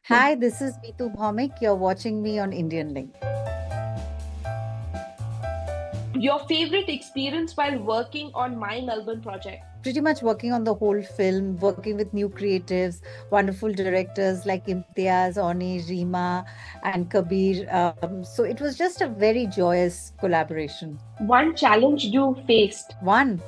Hi, this is Meetu Bhaumik. You're watching me on Indian Link. Your favorite experience while working on My Melbourne project? Pretty much working on the whole film, working with new creatives, wonderful directors like Imtiaz, Oni, Rima, and Kabir. So it was just a very joyous collaboration. One challenge you faced? One,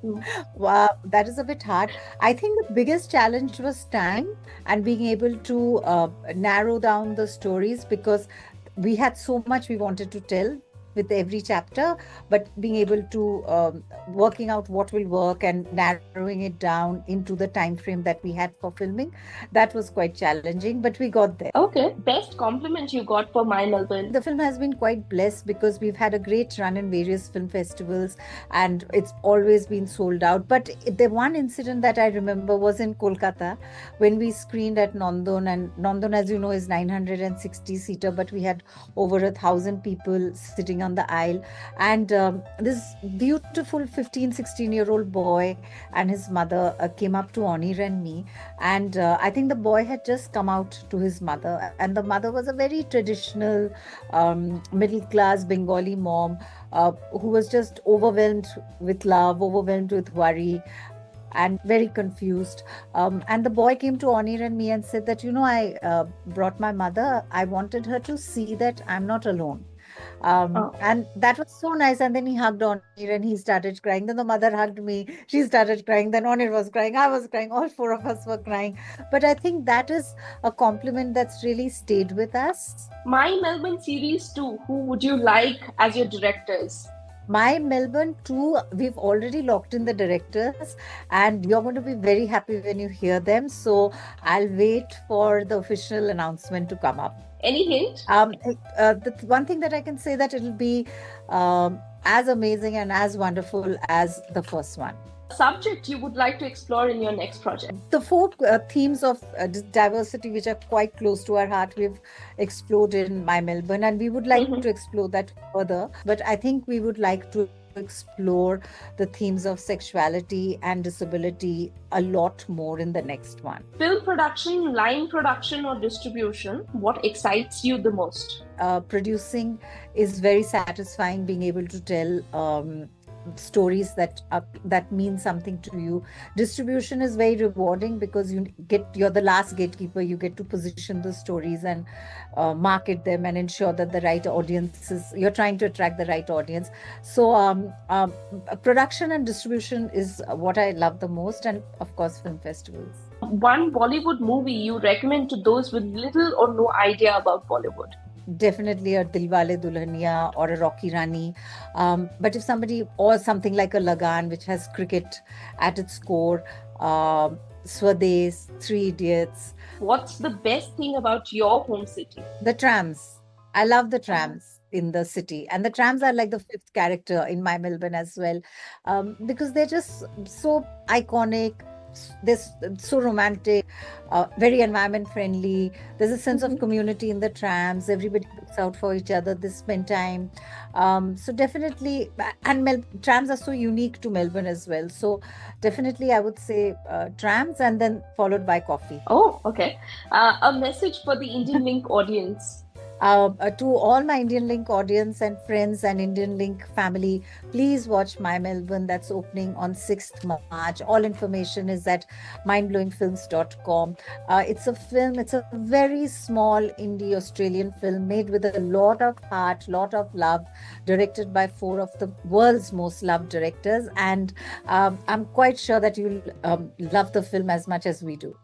Hmm. wow, that is a bit hard. I think the biggest challenge was time and being able to narrow down the stories because we had so much we wanted to tell with every chapter, but being able to working out what will work and narrowing it down into the time frame that we had for filming, that was quite challenging, but we got there. Okay. Best compliment you got for My Melbourne? The film has been quite blessed because we've had a great run in various film festivals and it's always been sold out. But the one incident that I remember was in Kolkata when we screened at Nandon. And Nandon, as you know, is 960 seater, but we had over 1,000 people sitting on the aisle. And this beautiful 15, 16-year-old boy and his mother came up to Onir and me. And I think the boy had just come out to his mother, and the mother was a very traditional middle class Bengali mom who was just overwhelmed with love, overwhelmed with worry, and very confused. And the boy came to Onir and me and said that, I brought my mother. I wanted her to see that I'm not alone. Oh. And that was so nice. And then he hugged Onir and he started crying. Then the mother hugged me. She started crying. Then Onir was crying. I was crying. All four of us were crying. But I think that is a compliment that's really stayed with us. My Melbourne series 2, who would you like as your directors? My Melbourne too, we've already locked in the directors, and you're going to be very happy when you hear them. So I'll wait for the official announcement to come up. Any hint? The one thing that I can say that it'll be as amazing and as wonderful as the first one. Subject you would like to explore in your next project? The four themes of diversity, which are quite close to our heart, we've explored in My Melbourne, and we would like Mhm. to explore that further. But I think we would like to explore the themes of sexuality and disability a lot more in the next one. Film production, line production, or distribution, what excites you the most? Producing is very satisfying, being able to tell stories that mean something to you. Distribution is very rewarding because you're the last gatekeeper. You get to position the stories and market them and ensure that the right audiences, you're trying to attract the right audience. So production and distribution is what I love the most, and of course film festivals. One Bollywood movie you recommend to those with little or no idea about Bollywood? Definitely a Dilwale Dulhania or a Rocky Rani. But if somebody, or something like a Lagan, which has cricket at its core, Swades, Three Idiots, What's the best thing about your home city? the trams. I love the trams in the city. And the trams are like the fifth character in My Melbourne as well, because they're just so iconic. This so romantic, very environment friendly. There's a sense of Mhm. community in the trams. Everybody looks out for each other. They spend time. So definitely, and trams are so unique to Melbourne as well. So definitely, I would say trams, and then followed by coffee. Oh, okay. A message for the Indian Link audience. To all my Indian Link audience and friends and Indian Link family, please watch My Melbourne. That's opening on 6th March. All information is at mindblowingfilms.com. It's a film, it's a very small indie Australian film made with a lot of heart, lot of love, directed by four of the world's most loved directors. And I'm quite sure that you'll love the film as much as we do.